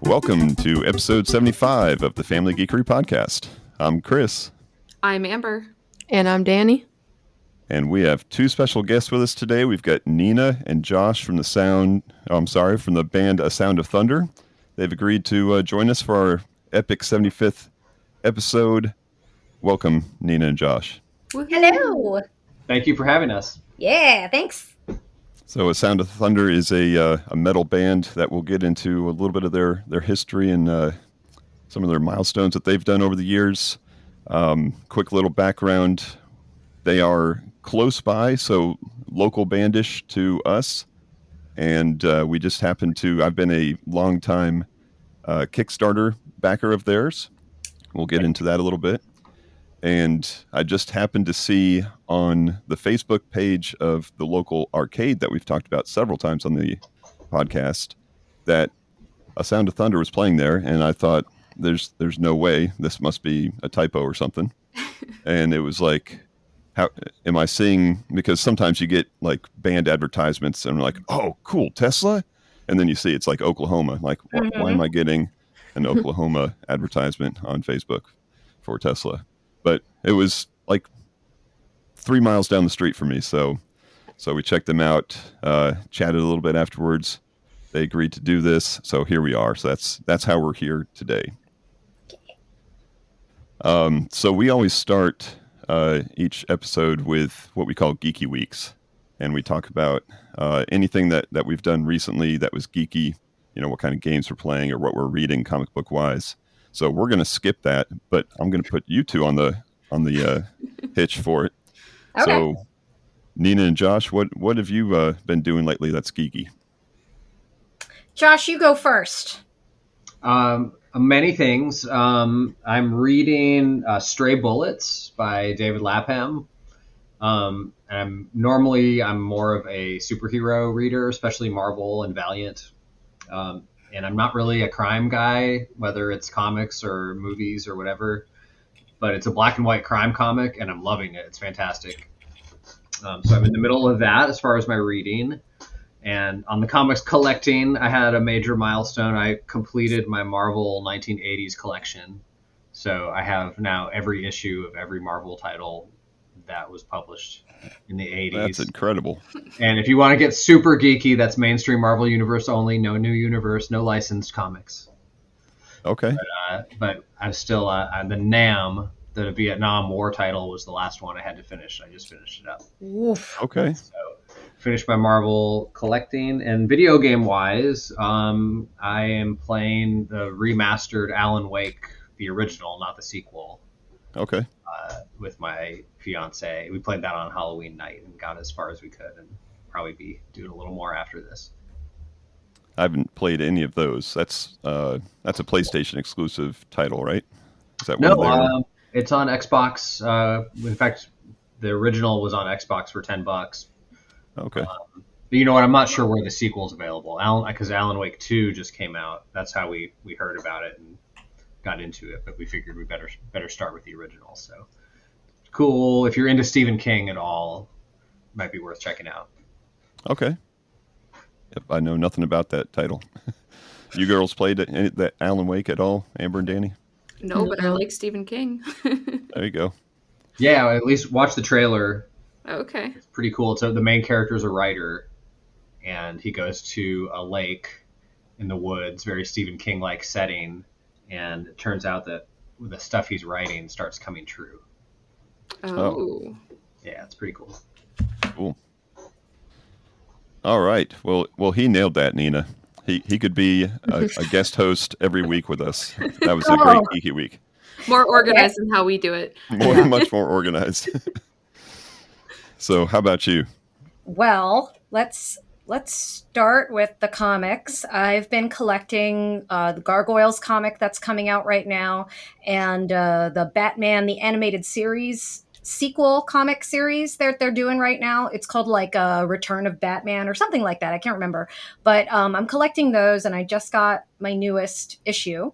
Welcome to episode 75 of the Family Geekery podcast. I'm Chris. I'm Amber. And I'm Danny. And we have two special guests with us today. We've got Nina and Josh from the band A Sound of Thunder. They've agreed to join us for our epic 75th episode. Welcome, Nina and Josh. Hello. Thank you for having us. Yeah, thanks. So A Sound of Thunder is a metal band that will get into a little bit of their history and some of their milestones that they've done over the years. Quick little background. They are close by, so local bandish to us. And we just happened to, I've been a long-time Kickstarter backer of theirs. We'll get into that a little bit. And I just happened to see on the Facebook page of the local arcade that we've talked about several times on the podcast that A Sound of Thunder was playing there. And I thought, there's no way, this must be a typo or something. And it was like, how am I seeing, because sometimes you get like band advertisements and like, oh, cool, Tesla. And then you see it's like Oklahoma. Like, why am I getting an Oklahoma advertisement on Facebook for Tesla? But it was like 3 miles down the street from me. So we checked them out, chatted a little bit afterwards. They agreed to do this. So here we are. So that's how we're here today. So we always start each episode with what we call Geeky Weeks. And we talk about anything that we've done recently that was geeky, you know, what kind of games we're playing or what we're reading comic book wise. So we're going to skip that, but I'm going to put you two on the hitch for it. Okay. So, Nina and Josh, what have you been doing lately that's geeky? Josh, you go first. Many things. I'm reading Stray Bullets by David Lapham. I'm more of a superhero reader, especially Marvel and Valiant. And I'm not really a crime guy, whether it's comics or movies or whatever, but it's a black and white crime comic and I'm loving it. It's fantastic. So I'm in the middle of that as far as my reading. And on the comics collecting, I had a major milestone. I completed my Marvel 1980s collection. So I have now every issue of every Marvel title that was published in the 80s. That's incredible. And if you want to get super geeky, that's mainstream Marvel Universe only. No new universe, no licensed comics. Okay. But I'm still the NAM, the Vietnam War title, was the last one I had to finish. I just finished it up. Oof. Okay. So finished my Marvel collecting. And video game wise, I am playing the remastered Alan Wake, the original, not the sequel. Okay. With my fiance. We played that on Halloween night and got as far as we could, and probably be doing a little more after this. I haven't played any of those. That's a PlayStation exclusive title, right? Is that no? It's on Xbox. In fact, the original was on Xbox for $10. Okay. But you know what? I'm not sure where the sequel's available. Because Alan Wake 2 just came out. That's how we heard about it and got into it. But we figured we better start with the original. So cool. If you're into Stephen King at all, it might be worth checking out. Okay. Yep, I know nothing about that title. You girls played that Alan Wake at all, Amber and Danny? No, but I like Stephen King. There you go. Yeah, at least watch the trailer. Okay. It's pretty cool. So the main character is a writer, and he goes to a lake in the woods, very Stephen King-like setting, and it turns out that the stuff he's writing starts coming true. Oh. Yeah, it's pretty cool. Cool. All right. Well, he nailed that, Nina. He could be a guest host every week with us. That was a great geeky week. More organized than how we do it. Much more organized. So, how about you? Well, let's start with the comics. I've been collecting the Gargoyles comic that's coming out right now, and the Batman the Animated Series sequel comic series that they're doing right now. It's called like Return of Batman or something like that. I can't remember. But I'm collecting those, and I just got my newest issue.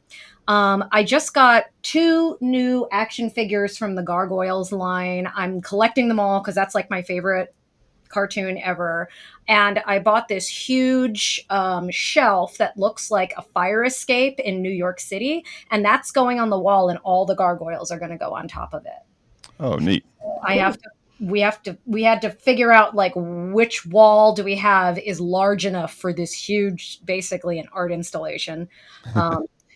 I just got 2 new action figures from the Gargoyles line. I'm collecting them all because that's like my favorite cartoon ever. And I bought this huge shelf that looks like a fire escape in New York City. And that's going on the wall, and all the gargoyles are going to go on top of it. Oh, neat. We had to figure out like which wall do we have is large enough for this huge, basically an art installation.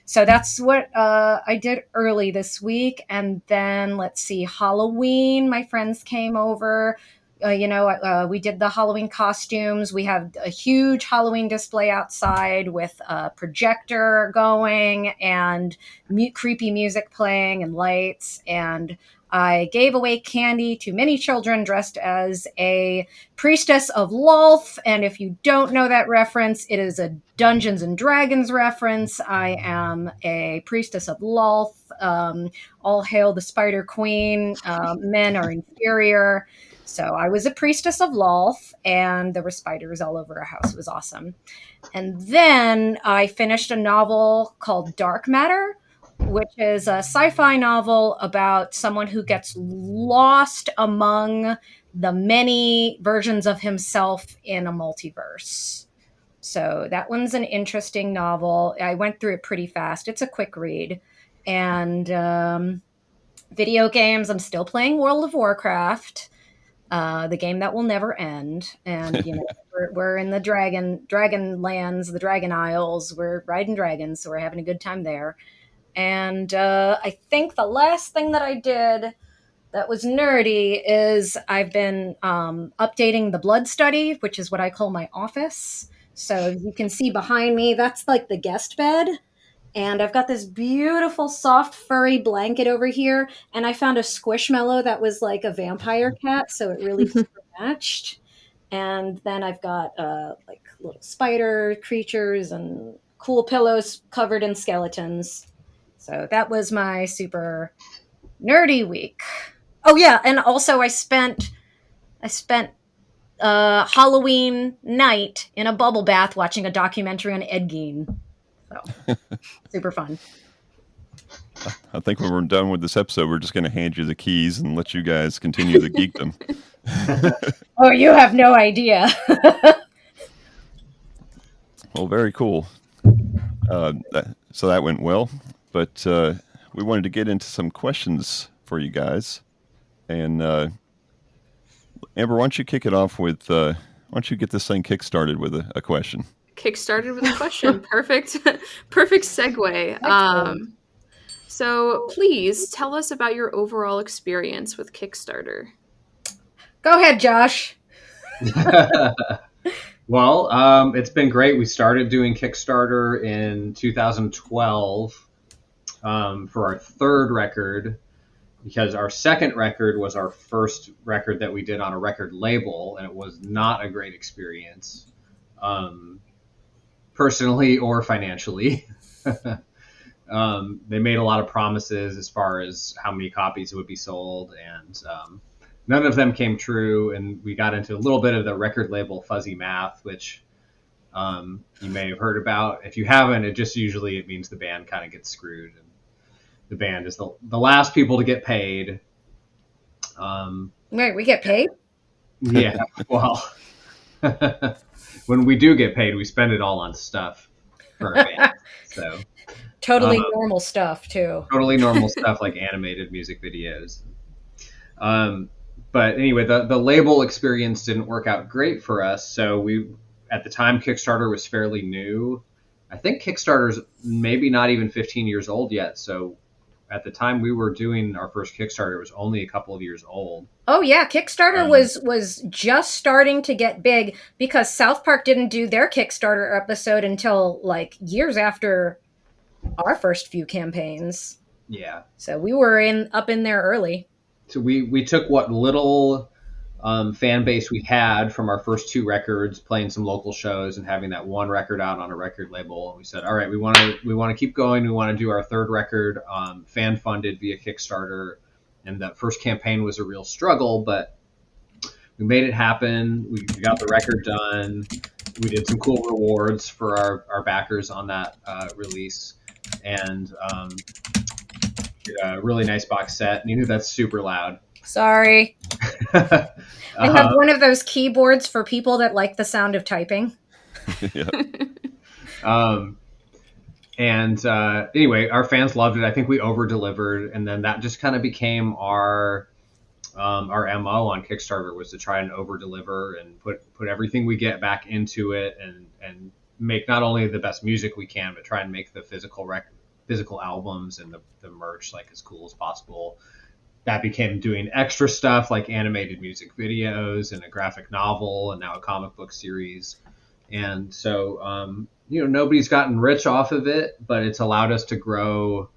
So that's what I did early this week. And then let's see, Halloween, my friends came over. We did the Halloween costumes. We have a huge Halloween display outside with a projector going and creepy music playing and lights. And I gave away candy to many children dressed as a priestess of Lolth. And if you don't know that reference, it is a Dungeons and Dragons reference. I am a priestess of Lolth. All hail the Spider Queen. Men are inferior. So I was a priestess of Lolth, and there were spiders all over our house. It was awesome. And then I finished a novel called Dark Matter, which is a sci-fi novel about someone who gets lost among the many versions of himself in a multiverse. So that one's an interesting novel. I went through it pretty fast. It's a quick read. And video games, I'm still playing World of Warcraft. The game that will never end. And, we're in the dragon lands, the Dragon Isles. We're riding dragons, so we're having a good time there. And I think the last thing that I did that was nerdy is I've been updating the blood study, which is what I call my office. So you can see behind me, that's like the guest bed. And I've got this beautiful, soft, furry blanket over here. And I found a squishmallow that was like a vampire cat, so it really matched. And then I've got like little spider creatures and cool pillows covered in skeletons. So that was my super nerdy week. Oh yeah, and also I spent Halloween night in a bubble bath watching a documentary on Ed Gein. So super fun. I think when we're done with this episode, we're just going to hand you the keys and let you guys continue the geekdom. Oh, you have no idea. Well, very cool. So that went well, but we wanted to get into some questions for you guys. And Amber, why don't you kick it off with, why don't you get this thing kickstarted with a question? Kickstarted with a question. Perfect segue. So please tell us about your overall experience with Kickstarter. Go ahead, Josh. Well, it's been great. We started doing Kickstarter in 2012 for our third record, because our second record was our first record that we did on a record label, and it was not a great experience, personally or financially. They made a lot of promises as far as how many copies would be sold, and none of them came true. And we got into a little bit of the record label fuzzy math, which you may have heard about. If you haven't, it means the band kind of gets screwed, and the band is the last people to get paid. Wait, we get paid? Yeah, well, when we do get paid, we spend it all on stuff for our band. So totally normal stuff too. Totally normal stuff like animated music videos. But anyway, the label experience didn't work out great for us. So at the time, Kickstarter was fairly new. I think Kickstarter's maybe not even 15 years old yet. So at the time we were doing our first Kickstarter, it was only a couple of years old. Oh yeah, Kickstarter was just starting to get big, because South Park didn't do their Kickstarter episode until like years after our first few campaigns. Yeah. So we were up in there early. So we took what little fan base we had from our first two records, playing some local shows and having that one record out on a record label. And we said, all right, we want to keep going. We want to do our third record fan funded via Kickstarter. And that first campaign was a real struggle, but we made it happen. We got the record done. We did some cool rewards for our backers on that release, and a really nice box set. And that's super loud. Sorry. I have one of those keyboards for people that like the sound of typing. Yeah. Anyway, our fans loved it. I think we over delivered, and then that just kind of became our MO on Kickstarter, was to try and over deliver and put everything we get back into it, and make not only the best music we can, but try and make the physical albums and the merch like as cool as possible. That became doing extra stuff like animated music videos and a graphic novel and now a comic book series. And so, nobody's gotten rich off of it, but it's allowed us to grow,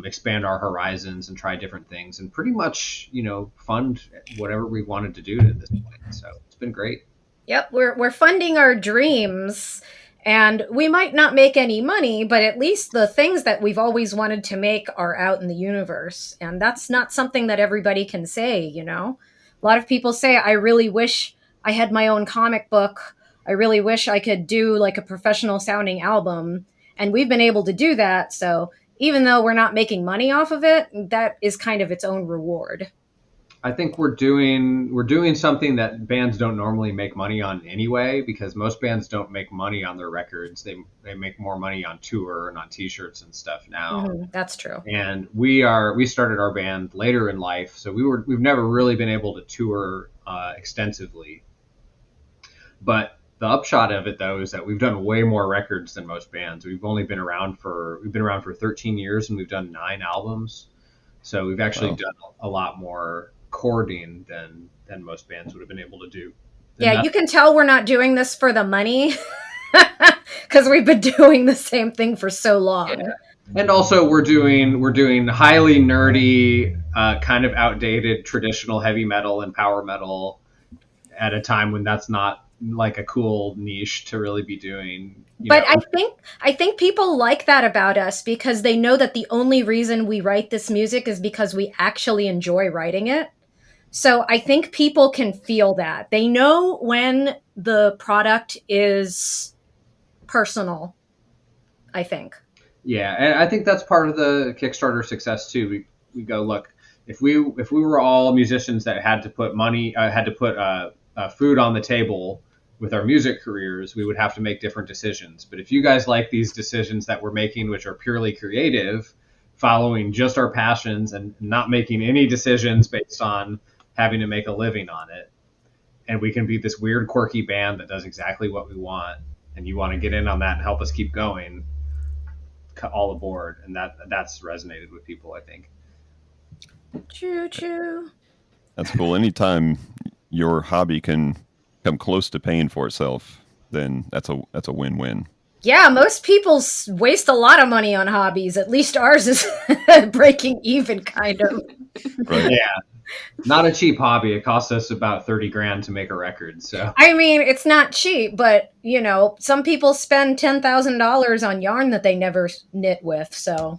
expand our horizons and try different things and pretty much, fund whatever we wanted to do at this point. So it's been great. Yep, we're funding our dreams, and we might not make any money, but at least the things that we've always wanted to make are out in the universe. And that's not something that everybody can say, A lot of people say, I really wish I had my own comic book. I really wish I could do like a professional sounding album. And we've been able to do that. So even though we're not making money off of it, that is kind of its own reward. I think we're doing something that bands don't normally make money on anyway, because most bands don't make money on their records. They make more money on tour and on T-shirts and stuff now. Mm-hmm, that's true. And we started our band later in life, so we've never really been able to tour extensively. But the upshot of it, though, is that we've done way more records than most bands. We've been around for 13 years, and we've done 9 albums. So we've actually done a lot more recording than most bands would have been able to do. Yeah, you can tell we're not doing this for the money because we've been doing the same thing for so long. Yeah. And also we're doing highly nerdy, kind of outdated traditional heavy metal and power metal at a time when that's not like a cool niche to really be doing. But I think people like that about us because they know that the only reason we write this music is because we actually enjoy writing it. So I think people can feel that. They know when the product is personal, I think. Yeah, and I think that's part of the Kickstarter success too. We go, look, if we were all musicians that had to put food on the table with our music careers, we would have to make different decisions. But if you guys like these decisions that we're making, which are purely creative, following just our passions and not making any decisions based on having to make a living on it, and we can be this weird, quirky band that does exactly what we want, and you want to get in on that and help us keep going, all aboard. And that's resonated with people, I think. Choo-choo. That's cool. Anytime your hobby can come close to paying for itself, then that's a win-win. Yeah, most people waste a lot of money on hobbies. At least ours is breaking even, kind of. Right. Yeah. Not a cheap hobby. It costs us about $30,000 to make a record. So I mean, it's not cheap, but some people spend $10,000 on yarn that they never knit with. So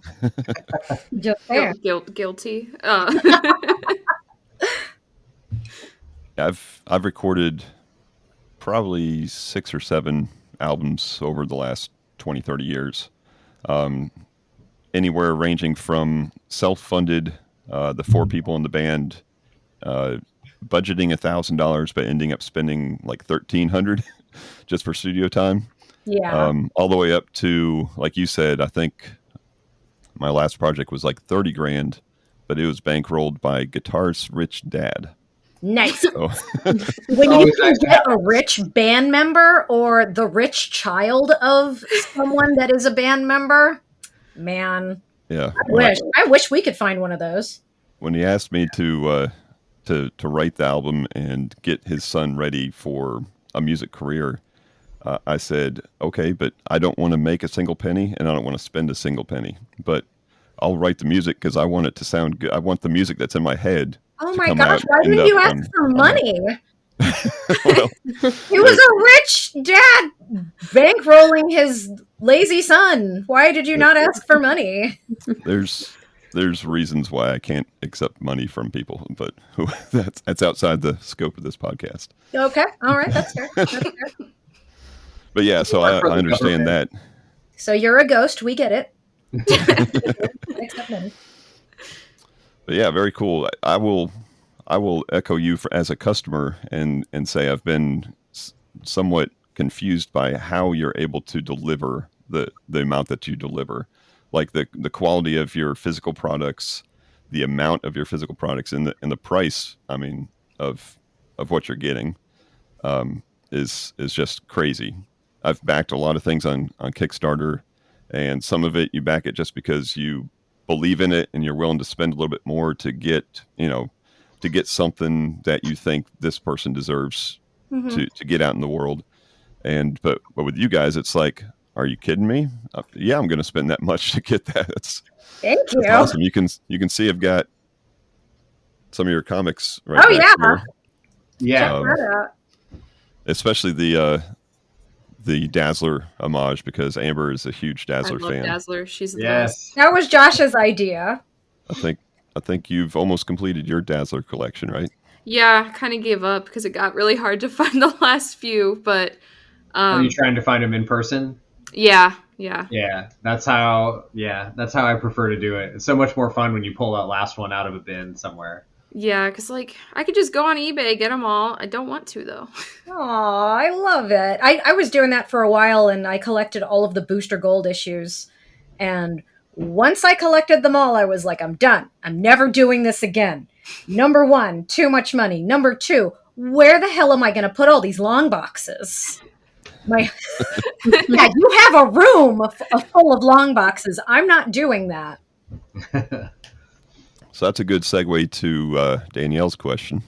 just there. Guilty. I've recorded probably 6 or 7 albums over the last 20, 30 years. Anywhere ranging from self-funded, the 4 people in the band, budgeting $1,000 but ending up spending like $1,300 just for studio time. Yeah. All the way up to, like you said, I think my last project was like $30,000, but it was bankrolled by Guitar's rich dad. Nice. So. When you can get a rich band member or the rich child of someone that is a band member, man. Yeah. I wish we could find one of those. When he asked me to write the album and get his son ready for a music career, I said, okay, but I don't want to make a single penny and I don't want to spend a single penny, but I'll write the music because I want it to sound good. I want the music that's in my head. Oh my gosh, why didn't you ask for money? Well, he was a rich dad bankrolling his lazy son. Why did you not ask for money? There's reasons why I can't accept money from people, but that's outside the scope of this podcast. Okay, all right, that's fair. But yeah, so I understand that. So you're a ghost. We get it. Accept money. But yeah, very cool. I will echo you as a customer and say I've been somewhat confused by how you're able to deliver the amount that you deliver, like the quality of your physical products, the amount of your physical products, and the price. I mean, of what you're getting is just crazy. I've backed a lot of things on Kickstarter, and some of it you back it just because you believe in it and you're willing to spend a little bit more to get to get something that you think this person deserves Mhm. to get out in the world. And but with you guys, it's like, are you kidding me? Yeah, I'm going to spend that much to get that. Thank That's you. awesome. You can see I've got some of your comics right Oh back yeah, there. Yeah. Um, that out. especially the Dazzler homage, because Amber is a huge I Dazzler love fan. Dazzler. She's the best. Yes. That was Josh's idea. I think you've almost completed your Dazzler collection, right? Yeah, kind of gave up because it got really hard to find the last few, but Are you trying to find them in person? yeah. Yeah, that's how I prefer to do it. It's so much more fun when you pull that last one out of a bin somewhere. Yeah, because, like, I could just go on eBay, get them all. I don't want to, though. Aw, I love it. I was doing that for a while, and I collected all of the Booster Gold issues. And once I collected them all, I was like, I'm done. I'm never doing this again. Number one, too much money. Number two, where the hell am I going to put all these long boxes? Yeah, you have a room full of long boxes. I'm not doing that. So that's a good segue to Danielle's question.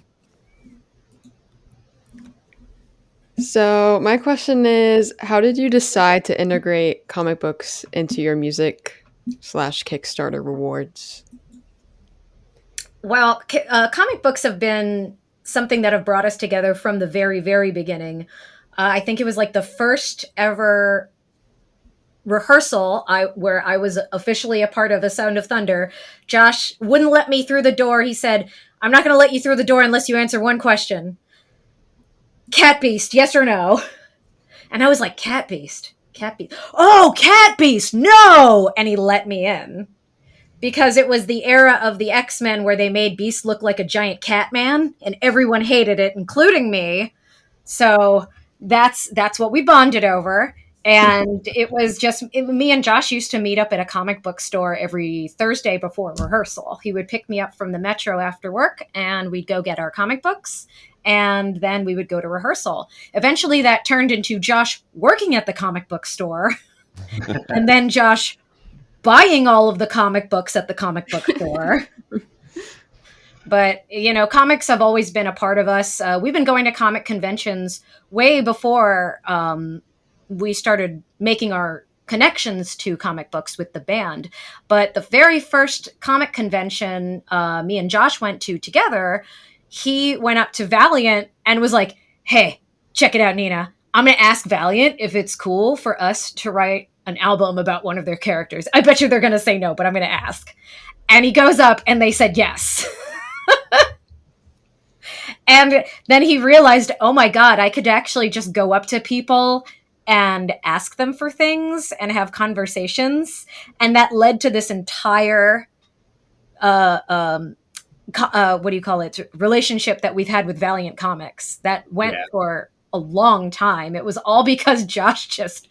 So my question is, how did you decide to integrate comic books into your music / Kickstarter rewards? Well, comic books have been something that have brought us together from the very, very beginning. I think it was like the first ever rehearsal where I was officially a part of A Sound of Thunder. Josh wouldn't let me through the door. He said, I'm not going to let you through the door unless you answer one question. Cat Beast, yes or no? And I was like, Cat Beast? Oh, Cat Beast, no! And he let me in. Because it was the era of the X-Men where they made Beast look like a giant cat man, and everyone hated it, including me. So that's what we bonded over. And it was just me and Josh used to meet up at a comic book store every Thursday before rehearsal. He would pick me up from the metro after work, and we'd go get our comic books, and then we would go to rehearsal. Eventually, that turned into Josh working at the comic book store, and then Josh buying all of the comic books at the comic book store. But, comics have always been a part of us. We've been going to comic conventions way before we started making our connections to comic books with the band. But the very first comic convention me and Josh went to together, he went up to Valiant and was like, hey, check it out, Nina. I'm going to ask Valiant if it's cool for us to write an album about one of their characters. I bet you they're going to say no, but I'm going to ask. And he goes up and they said yes. And then he realized, oh my God, I could actually just go up to people and ask them for things and have conversations. And that led to this entire, relationship that we've had with Valiant Comics that went for a long time. It was all because Josh just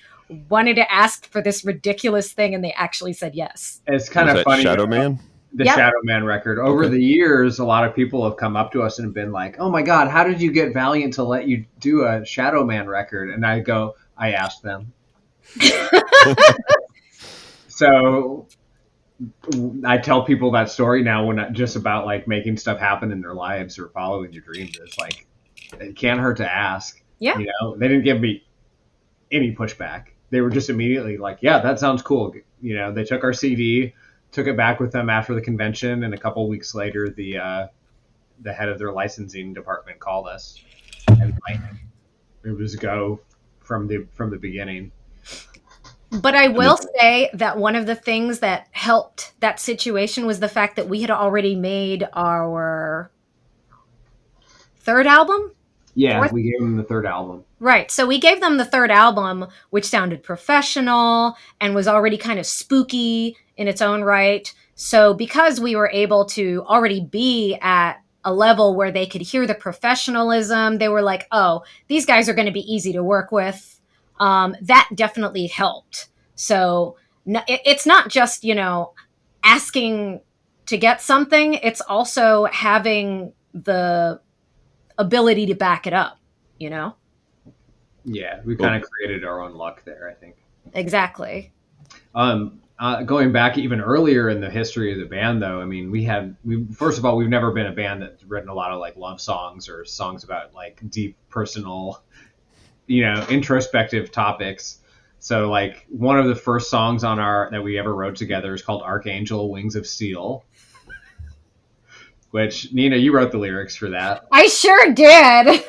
wanted to ask for this ridiculous thing, and they actually said yes. It's kind of funny. Shadow Man? The Shadow Man record. Over the years, a lot of people have come up to us and been like, oh my God, how did you get Valiant to let you do a Shadow Man record? And I go, I asked them. So I tell people that story now when just about like making stuff happen in their lives or following your dreams. It's like, it can't hurt to ask. Yeah. They didn't give me any pushback. They were just immediately like, yeah, that sounds cool. They took our CD, took it back with them after the convention, and a couple of weeks later, the head of their licensing department called us, and like, it was a go from the beginning. But I will say that one of the things that helped that situation was the fact that we had already made our third album. Yeah, we gave them the third album. Right. So we gave them the third album, which sounded professional and was already kind of spooky in its own right. So because we were able to already be at a level where they could hear the professionalism, they were like, oh, these guys are going to be easy to work with. That definitely helped. So it's not just, asking to get something. It's also having the ability to back it up, Yeah, we kind of created our own luck there, I think. Exactly. Going back even earlier in the history of the band, though, I mean, first of all, we've never been a band that's written a lot of like love songs or songs about like deep personal, introspective topics. So like one of the first songs that we ever wrote together is called Archangel Wings of Steel, which Nina, you wrote the lyrics for that. I sure did.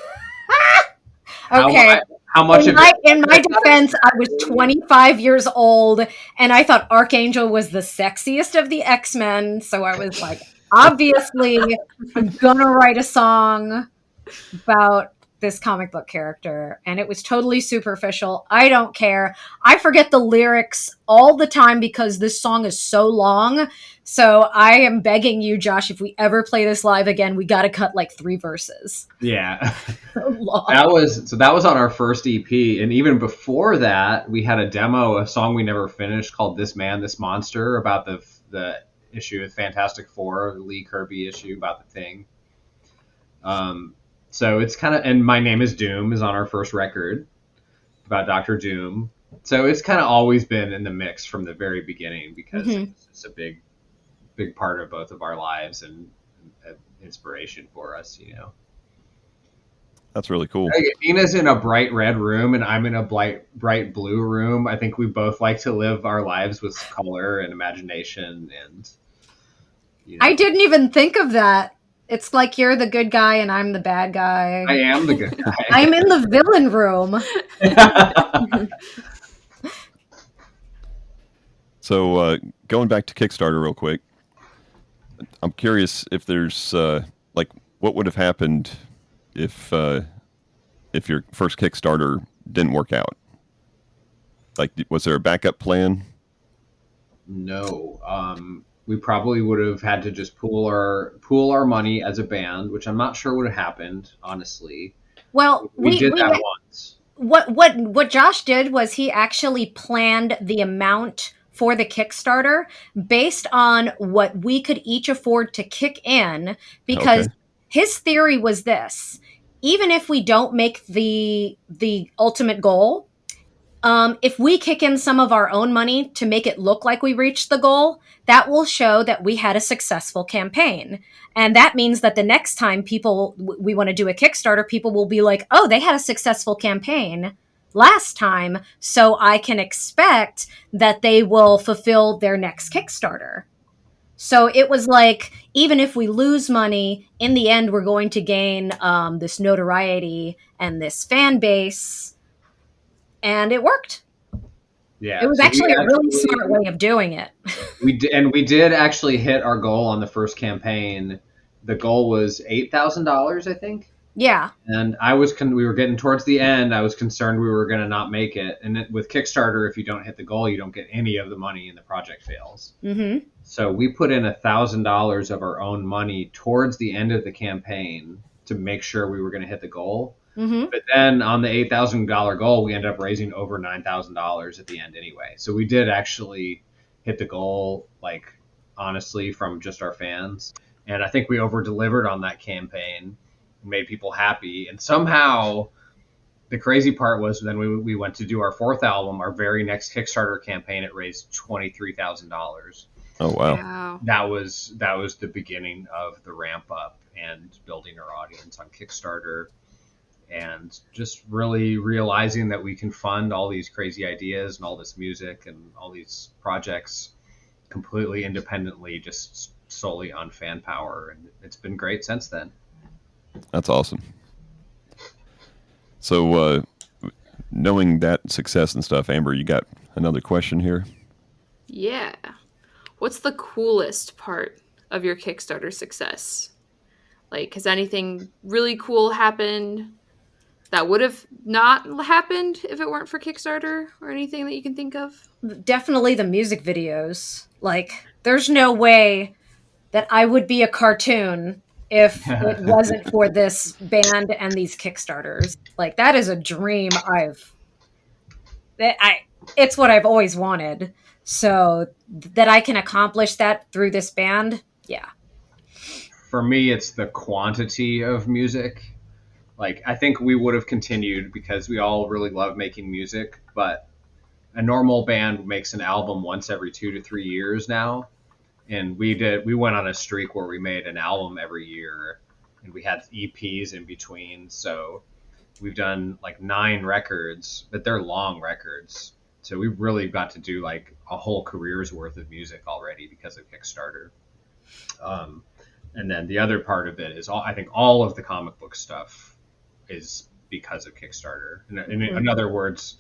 Okay. How much in my defense, I was 25 years old and I thought Archangel was the sexiest of the X-Men. So I was like, obviously, I'm going to write a song about this comic book character. And it was totally superficial. I don't care. I forget the lyrics all the time because this song is so long. So I am begging you, Josh, if we ever play this live again, we got to cut like 3 verses. Yeah. So long. That was on our first EP. And even before that, we had a demo, a song we never finished called This Man, This Monster, about the issue of Fantastic Four, the Lee Kirby issue about the Thing. So it's kind of, and My Name is Doom is on our first record about Dr. Doom. So it's kind of always been in the mix from the very beginning because it's a big part of both of our lives and inspiration for us, That's really cool. Nina's in a bright red room and I'm in a bright blue room. I think we both like to live our lives with color and imagination and. I didn't even think of that. It's like you're the good guy and I'm the bad guy. I am the good guy. I'm in the villain room. So going back to Kickstarter real quick, I'm curious if there's what would have happened if your first Kickstarter didn't work out? Like, was there a backup plan? No. We probably would have had to just pool our money as a band, which I'm not sure would have happened, honestly. Well, we did that once. What Josh did was he actually planned the amount for the Kickstarter based on what we could each afford to kick in, because his theory was this: even if we don't make the ultimate goal, if we kick in some of our own money to make it look like we reached the goal, that will show that we had a successful campaign. And that means that the next time we want to do a Kickstarter, people will be like, oh, they had a successful campaign last time, so I can expect that they will fulfill their next Kickstarter. So it was like, even if we lose money, in the end, we're going to gain this notoriety and this fan base. And it worked. Yeah, it was actually a really smart way of doing it. We did actually hit our goal on the first campaign. The goal was $8,000, I think. Yeah. And we were getting towards the end. I was concerned we were going to not make it. And with Kickstarter, if you don't hit the goal, you don't get any of the money and the project fails. Mm-hmm. So we put in $1,000 of our own money towards the end of the campaign to make sure we were going to hit the goal. Mm-hmm. But then on the $8,000 goal, we ended up raising over $9,000 at the end anyway. So we did actually hit the goal, like, honestly, from just our fans. And I think we over-delivered on that campaign, made people happy. And somehow the crazy part was then we went to do our 4th album, our very next Kickstarter campaign, it raised $23,000. Oh, wow. Wow. That was the beginning of the ramp up and building our audience on Kickstarter. And just really realizing that we can fund all these crazy ideas and all this music and all these projects completely independently, just solely on fan power. And it's been great since then. That's awesome. So knowing that success and stuff, Amber, you got another question here? Yeah. What's the coolest part of your Kickstarter success? Like, has anything really cool happened? that would have not happened if it weren't for Kickstarter or anything that you can think of? Definitely the music videos. Like, there's no way that I would be a cartoon if it wasn't for this band and these Kickstarters. Like, that is a dream it's what I've always wanted. So that I can accomplish that through this band, yeah. For me, it's the quantity of music. Like, I think we would have continued because we all really love making music, but a normal band makes an album once every 2 to 3 years now. And we went on a streak where we made an album every year, and we had EPs in between. So we've done like 9 records, but they're long records. So we really got to do like a whole career's worth of music already because of Kickstarter. And then the other part of it is I think all of the comic book stuff is because of Kickstarter. In other words,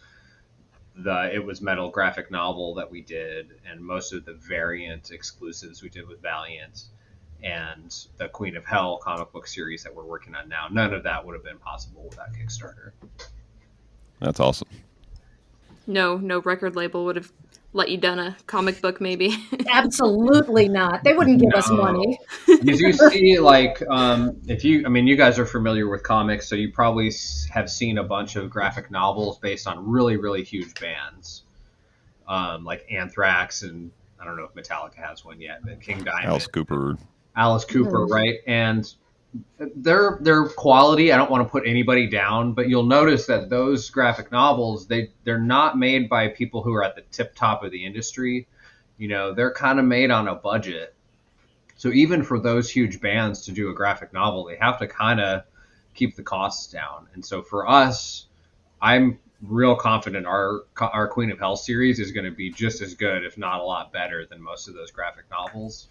It Was Metal graphic novel that we did, and most of the variant exclusives we did with Valiant, and the Queen of Hell comic book series that we're working on now, none of that would have been possible without Kickstarter. That's awesome. No record label would have let you done a comic book, maybe. Absolutely not. They wouldn't give us money. Because you see, like, you guys are familiar with comics, so you probably have seen a bunch of graphic novels based on really, really huge bands, like Anthrax, and I don't know if Metallica has one yet, but King Diamond. Alice Cooper, right? And their quality, I don't want to put anybody down, but you'll notice that those graphic novels, they're not made by people who are at the tip top of the industry. You know, they're kind of made on a budget. So even for those huge bands to do a graphic novel, they have to kind of keep the costs down. And so for us, I'm real confident our Queen of Hell series is going to be just as good, if not a lot better, than most of those graphic novels.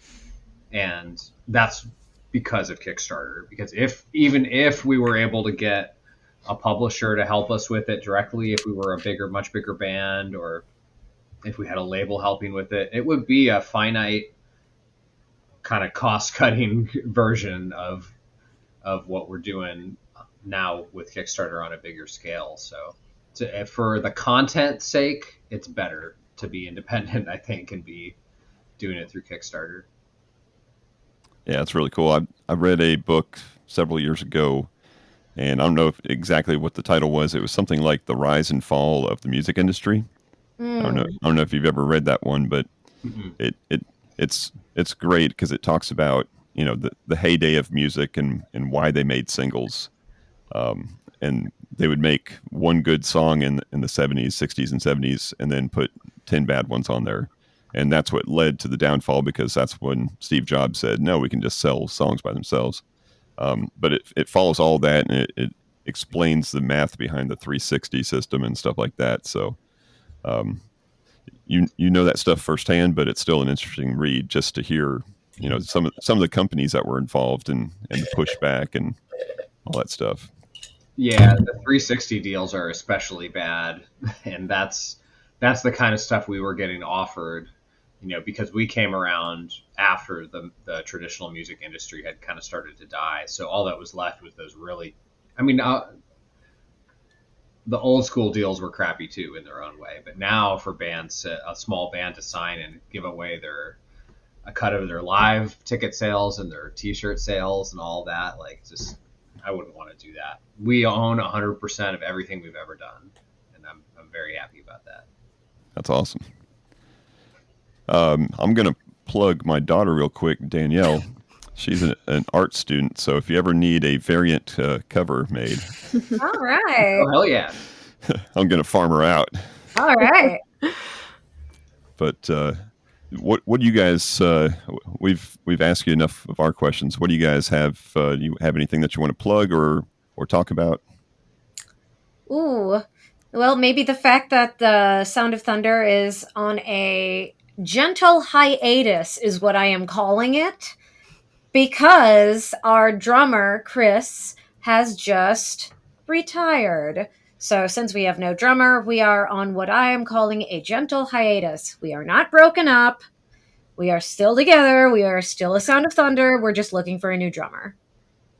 And that's because of Kickstarter. Because even if we were able to get a publisher to help us with it directly, if we were a much bigger band, or if we had a label helping with it, it would be a finite kind of cost-cutting version of what we're doing now with Kickstarter on a bigger scale. So for the content's sake, it's better to be independent, I think, and be doing it through Kickstarter. Yeah, it's really cool. I read a book several years ago, and I don't know exactly what the title was. It was something like The Rise and Fall of the Music Industry. I don't know if you've ever read that one, but it's great because it talks about, you know, the heyday of music and why they made singles. And they would make one good song in the 70s, 60s, and 70s, and then put 10 bad ones on there. And that's what led to the downfall, because that's when Steve Jobs said, no, we can just sell songs by themselves. But it follows all that, and it explains the math behind the 360 system and stuff like that. So you know that stuff firsthand, but it's still an interesting read just to hear, you know, some of the companies that were involved and the pushback and all that stuff. Yeah, the 360 deals are especially bad, and that's the kind of stuff we were getting offered, you know, because we came around after the traditional music industry had kind of started to die. So all that was left was those really, the old school deals were crappy too in their own way. But now for bands, a small band to sign and give away a cut of their live ticket sales and their T-shirt sales and all that, like, just, I wouldn't want to do that. We own 100% of everything we've ever done, and I'm very happy about that. That's awesome. I'm going to plug my daughter real quick, Danielle. She's an art student, so if you ever need a variant cover made, All right. Oh, hell yeah. I'm going to farm her out. All right. But what do you guys? We've asked you enough of our questions. What do you guys have? Do you have anything that you want to plug or talk about? Ooh. Well, maybe the fact that the Sound of Thunder is on a gentle hiatus is what I am calling it, because our drummer, Chris, has just retired. So since we have no drummer, we are on what I am calling a gentle hiatus. We are not broken up. We are still together. We are still a Sound of Thunder. We're just looking for a new drummer.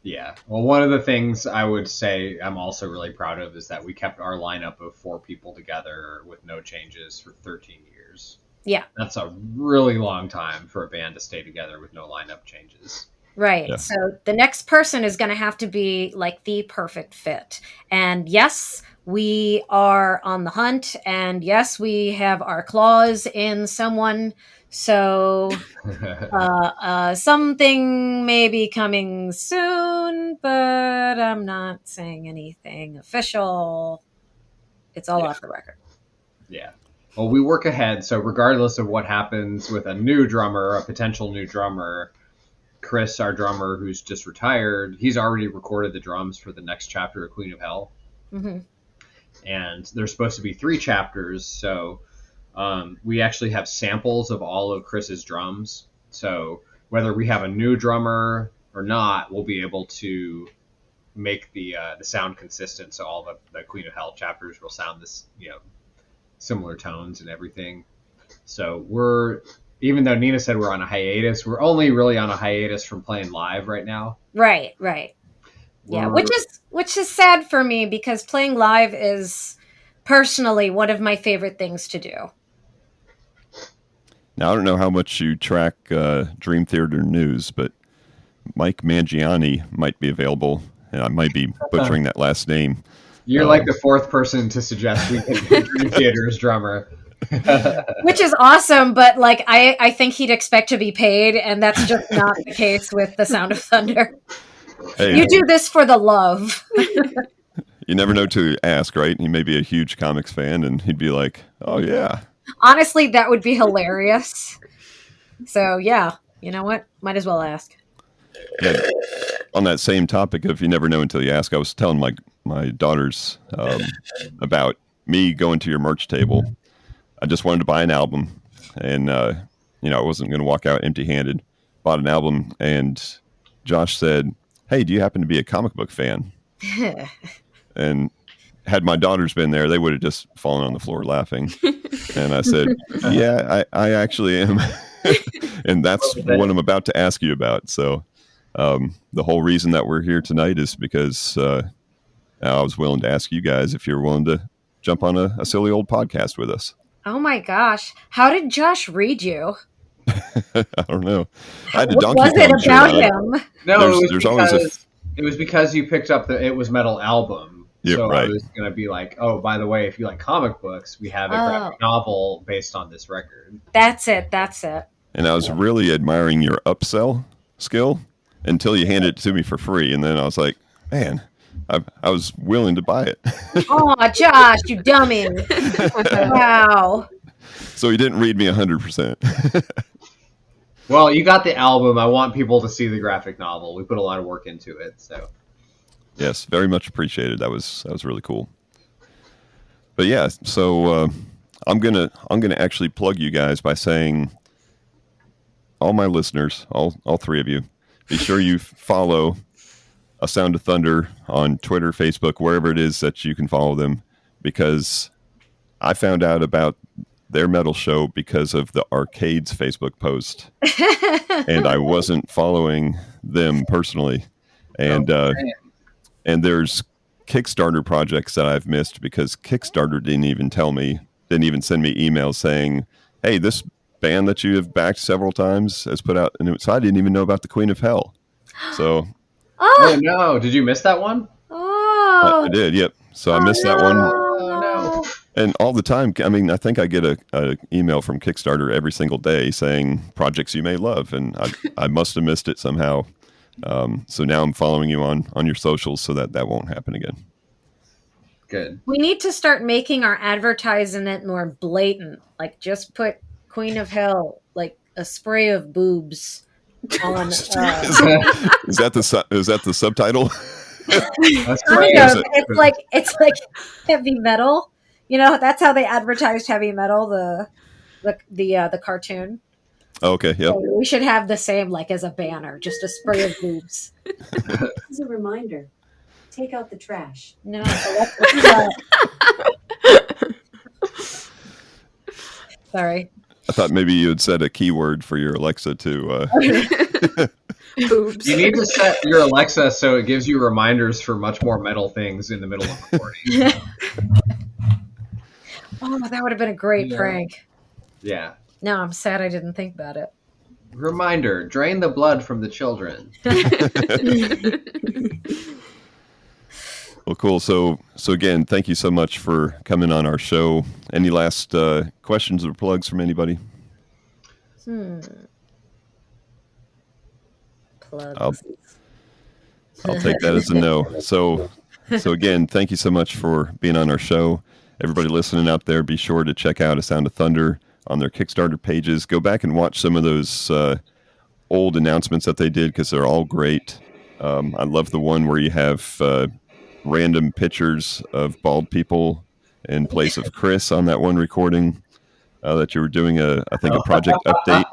Yeah. Well, one of the things I would say I'm also really proud of is that we kept our lineup of 4 people together with no changes for 13 years. Yeah. That's a really long time for a band to stay together with no lineup changes. Right. Yeah. So the next person is going to have to be like the perfect fit. And yes, we are on the hunt. And yes, we have our claws in someone. So something may be coming soon, but I'm not saying anything official. It's all off the record. Yeah. Well, we work ahead, so regardless of what happens with a new drummer, a potential new drummer, Chris, our drummer who's just retired, he's already recorded the drums for the next chapter of Queen of Hell. Mm-hmm. And there's supposed to be 3 chapters, so we actually have samples of all of Chris's drums. So whether we have a new drummer or not, we'll be able to make the sound consistent. So all the Queen of Hell chapters will sound this, similar tones and everything. So even though Nina said we're on a hiatus, we're only really on a hiatus from playing live right now. Right. Yeah, which is sad for me because playing live is personally one of my favorite things to do. Now, I don't know how much you track Dream Theater news, but Mike Mangiani might be available, and I might be butchering that last name. You're like the 4th person to suggest we get Dream Theater's drummer. Which is awesome, but like I think he'd expect to be paid, and that's just not the case with The Sound of Thunder. Hey, You do this for the love. you never know to ask, right? He may be a huge comics fan, and he'd be like, "Oh yeah." Honestly, that would be hilarious. So yeah, you know what? Might as well ask. Yeah. On that same topic of you never know until you ask, I was telling my daughters about me going to your merch table. I just wanted to buy an album, and I wasn't going to walk out empty-handed. Bought an album, and Josh said, "Hey, do you happen to be a comic book fan?" And had my daughters been there, they would have just fallen on the floor laughing. And I said, "Yeah, I actually am." And that's what I'm about to ask you about. So the whole reason that we're here tonight is because I was willing to ask you guys if you're willing to jump on a silly old podcast with us. Oh my gosh. How did Josh read you? I don't know. I had a What Donkey was it Kong shirt about on. him? No, There's always it was because you picked up the It Was Metal album. Yeah, so right. I was going to be like, oh, by the way, if you like comic books, we have a graphic novel based on this record. That's it. And I was really admiring your upsell skill until you handed it to me for free. And then I was like, man, I was willing to buy it. Oh, Josh, you dummy. Wow. So he didn't read me 100%. Well, you got the album. I want people to see the graphic novel. We put a lot of work into it. So Yes, very much appreciated. That was really cool. But yeah, so I'm gonna actually plug you guys by saying, all my listeners, all 3 of you, be sure you follow A Sound of Thunder on Twitter, Facebook, wherever it is that you can follow them, because I found out about their metal show because of the Arcades Facebook post, and I wasn't following them personally, and there's Kickstarter projects that I've missed because Kickstarter didn't even send me emails saying, hey, this band that you have backed several times has put out a new, so I didn't even know about the Queen of Hell. So Oh no, did you miss that one? I did, yep. So I missed that one. Oh no. And all the time, I mean, I think I get a email from Kickstarter every single day saying projects you may love, and I must have missed it somehow. So now I'm following you on your socials so that won't happen again. Good. We need to start making our advertisement more blatant. Like, just put Queen of Hell, like a spray of boobs on. Is that the subtitle? That's Kind great. of. It's like heavy metal. You know, that's how they advertised heavy metal. The cartoon. Okay, yep. So we should have the same, like, as a banner, just a spray of boobs. As a reminder, take out the trash. No, so sorry. I thought maybe you had said a keyword for your Alexa to Boobs. You need to set your Alexa so it gives you reminders for much more metal things in the middle of recording. Oh, that would have been a great Yeah. prank. Yeah. No, I'm sad I didn't think about it. Reminder, drain the blood from the children. Well, cool. So again, thank you so much for coming on our show. Any last questions or plugs from anybody? Plugs. I'll take that as a no. So again, thank you so much for being on our show. Everybody listening out there, be sure to check out A Sound of Thunder on their Kickstarter pages. Go back and watch some of those old announcements that they did because they're all great. I love the one where you have random pictures of bald people in place of Chris on that one recording that you were doing I think a project update.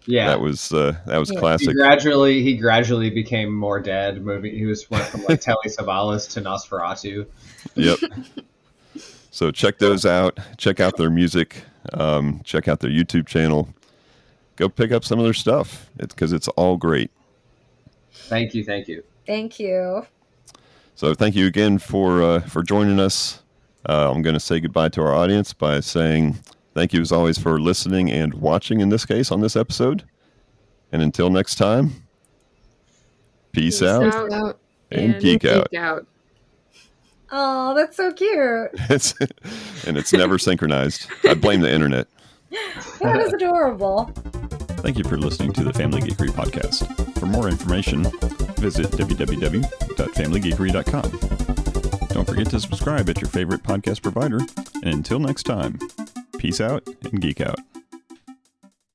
Yeah. That was classic. He gradually became more dead. He went from like Telly Savalas to Nosferatu. Yep. So check those out. Check out their music. Check out their YouTube channel. Go pick up some of their stuff. Because it's all great. Thank you. Thank you. So thank you again for joining us. I'm going to say goodbye to our audience by saying thank you as always for listening and watching in this case on this episode. And until next time, peace out out and geek out. Oh, that's so cute. It's never synchronized. I blame the internet. That is adorable. Thank you for listening to the Family Geekery podcast. For more information, visit www.familygeekery.com. Don't forget to subscribe at your favorite podcast provider. And until next time, peace out and geek out.